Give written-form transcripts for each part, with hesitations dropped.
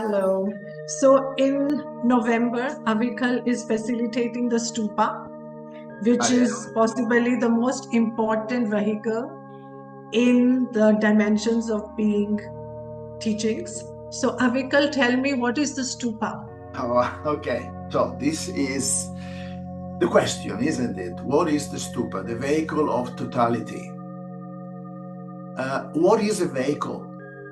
Hello. So in November, Avikal is facilitating the Stupa, which is possibly the most important vehicle in the dimensions of being teachings. So Avikal, tell me, what is the Stupa? Oh, okay. So this is the question, isn't it? What is the Stupa, the vehicle of totality? What is a vehicle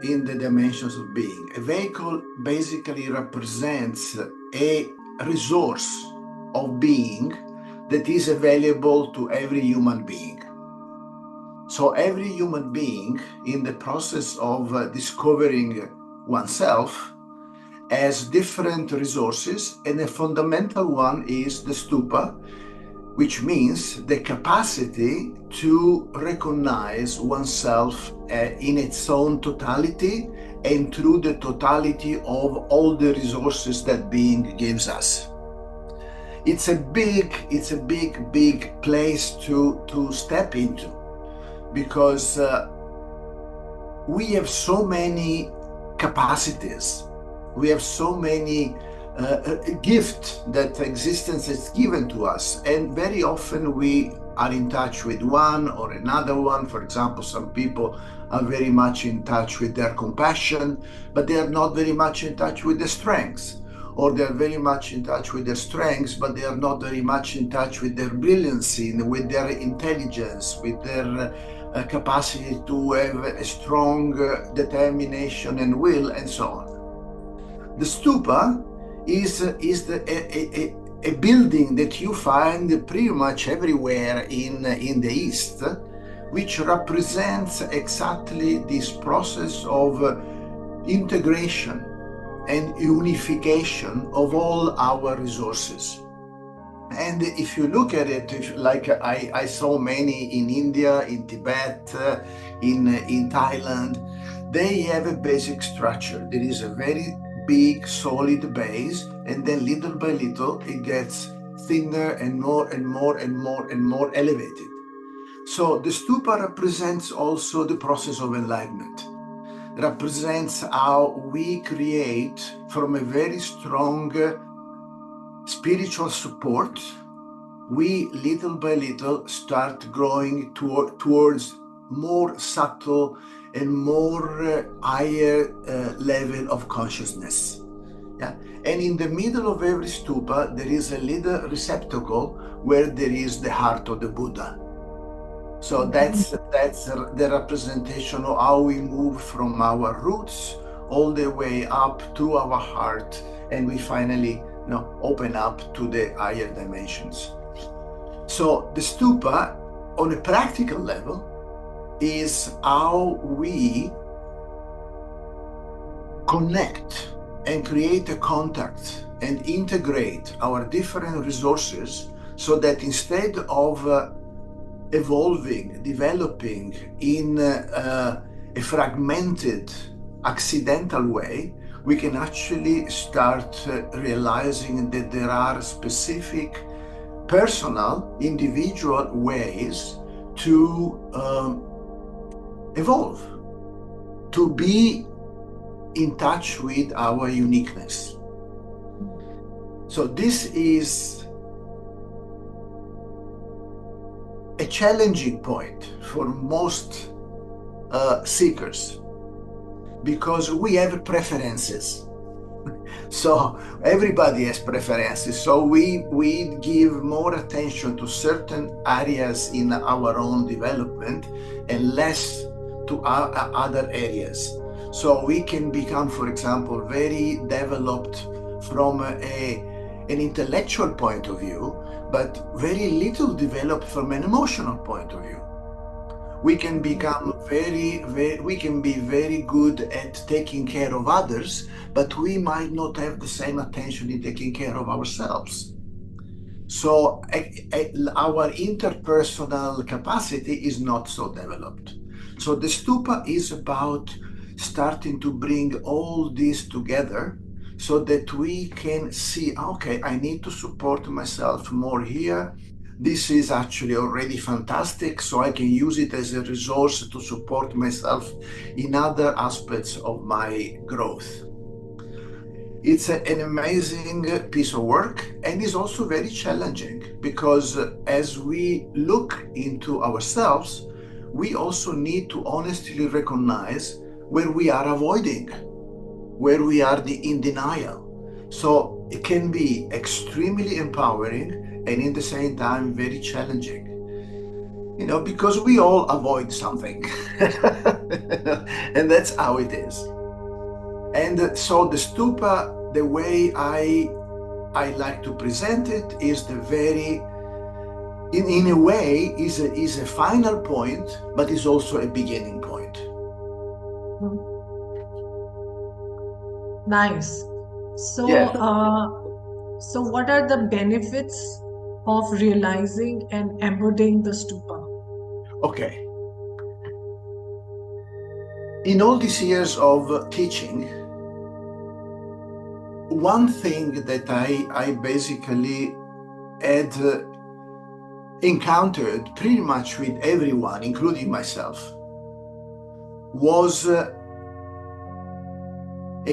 in the dimensions of being? A vehicle basically represents a resource of being that is available to every human being. So every human being, in the process of discovering oneself, has different resources, and a fundamental one is the Stupa, which means the capacity to recognize oneself in its own totality and through the totality of all the resources that being gives us. It's a big place to step into, because we have so many capacities. We have so many gifts that existence has given to us, and very often we are in touch with one or another one. For example, some people are very much in touch with their compassion, but they are not very much in touch with their strengths, or they are very much in touch with their strengths, but they are not very much in touch with their brilliancy, with their intelligence, with their capacity to have a strong determination and will, and so on. The Stupa is a building that you find pretty much everywhere in the East, which represents exactly this process of integration and unification of all our resources. And if you look at it, like I saw many in India, in Tibet, in Thailand, they have a basic structure. There is a very big solid base, and then little by little it gets thinner and more and more and more and more elevated. So the Stupa represents also the process of enlightenment. Represents how we create from a very strong spiritual support, we little by little start growing towards more subtle and more higher level of consciousness. Yeah? And in the middle of every stupa, there is a little receptacle where there is the heart of the Buddha. So that's the representation of how we move from our roots all the way up to our heart, and we finally open up to the higher dimensions. So the Stupa, on a practical level, is how we connect and create a contact and integrate our different resources, so that instead of evolving, developing in a fragmented, accidental way, we can actually start realizing that there are specific, personal, individual ways to evolve, to be in touch with our uniqueness. So this is a challenging point for most seekers, because we have preferences. So everybody has preferences. So we give more attention to certain areas in our own development and less to other areas. So we can become, for example, very developed from an intellectual point of view, but very little developed from an emotional point of view. We can become we can be very good at taking care of others, but we might not have the same attention in taking care of ourselves. So our interpersonal capacity is not so developed. So the Stupa is about starting to bring all this together, so that we can see, okay, I need to support myself more here. This is actually already fantastic, so I can use it as a resource to support myself in other aspects of my growth. It's an amazing piece of work, and is also very challenging because as we look into ourselves, we also need to honestly recognize where we are avoiding, where we are in denial. So it can be extremely empowering and in the same time very challenging. Because we all avoid something. And that's how it is. And so the stupa, the way I like to present it, is the very, in a way, is a final point, but is also a beginning point. Nice. So, Yes. So what are the benefits of realizing and embodying the stupa? Okay. In all these years of teaching, one thing that I basically had encountered pretty much with everyone, including myself, was a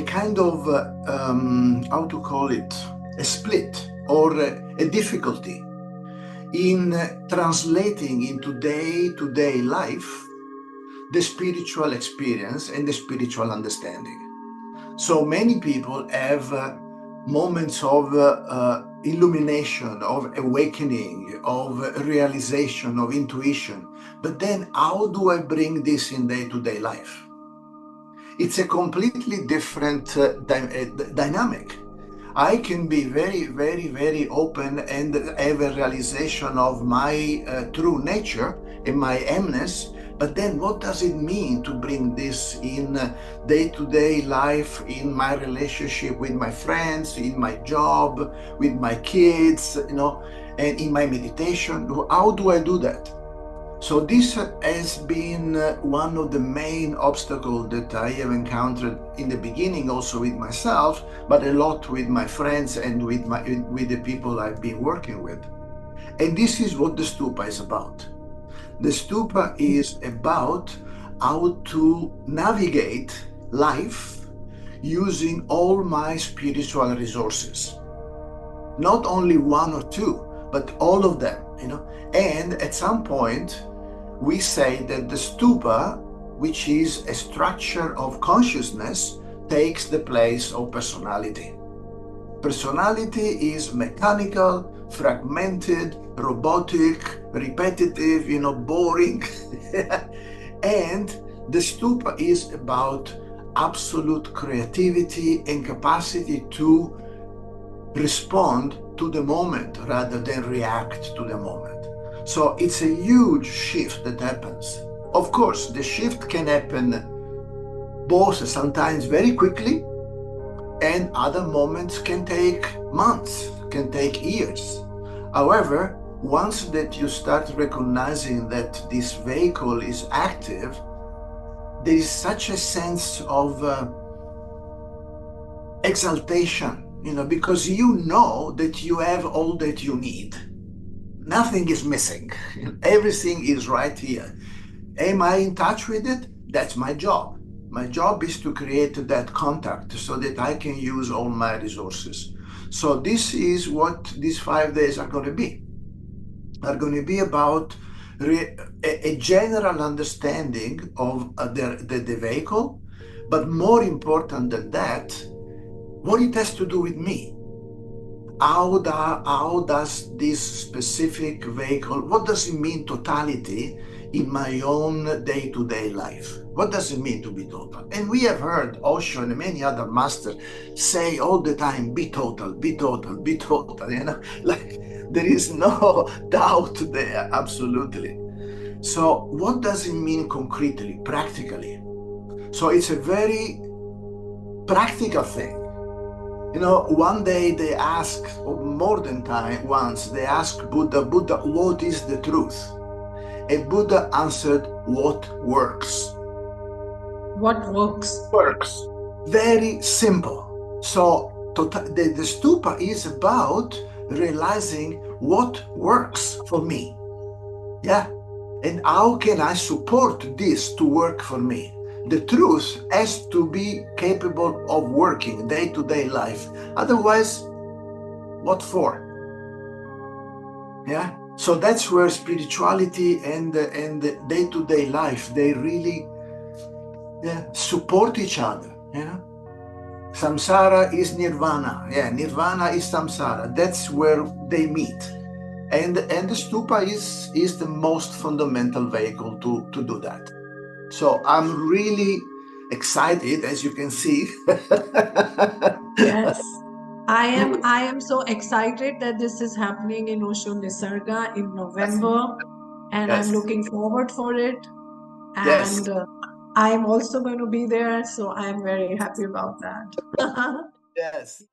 kind of, how to call it, a split or a difficulty in translating into day-to-day life the spiritual experience and the spiritual understanding. So many people have moments of illumination, of awakening, of realization, of intuition. But then how do I bring this in day-to-day life? It's a completely different dynamic. I can be very, very, very open and have a realization of my true nature and my emness. But then what does it mean to bring this in day-to-day life, in my relationship with my friends, in my job, with my kids, and in my meditation? How do I do that? So this has been one of the main obstacles that I have encountered in the beginning, also with myself, but a lot with my friends and with the people I've been working with. And this is what the Stupa is about. The Stupa is about how to navigate life using all my spiritual resources. Not only one or two, but all of them, And at some point, we say that the Stupa, which is a structure of consciousness, takes the place of personality. Personality is mechanical, fragmented, robotic, repetitive, boring. And the Stupa is about absolute creativity and capacity to respond to the moment rather than react to the moment. So it's a huge shift that happens. Of course, the shift can happen both sometimes very quickly, and other moments can take months, can take years. However, once that you start recognizing that this vehicle is active, there is such a sense of exaltation, because you know that you have all that you need. Nothing is missing. Everything is right here. Am I in touch with it? That's my job. My job is to create that contact so that I can use all my resources. So this is what these 5 days are going to be. Are going to be about a general understanding of the vehicle, but more important than that, what it has to do with me. How does this specific vehicle, what does it mean totality in my own day-to-day life? What does it mean to be total? And we have heard Osho and many other masters say all the time, be total, be total, be total, like there is no doubt there, absolutely. So what does it mean concretely, practically? So it's a very practical thing. One day they asked, or more than once, they asked Buddha, what is the truth? And Buddha answered, what works? What works? Works. Very simple. So the Stupa is about realizing what works for me. Yeah. And how can I support this to work for me? The truth has to be capable of working day-to-day life. Otherwise, what for? Yeah. So that's where spirituality and day-to-day life, they really support each other. Samsara is nirvana. Nirvana is samsara. That's where they meet. And the stupa is the most fundamental vehicle to do that. So I'm really excited, as you can see. Yes. I am so excited that this is happening in Osho Nisarga in November, and Yes. I'm looking forward for it. Yes. And I'm also going to be there, so I'm very happy about that. Yes.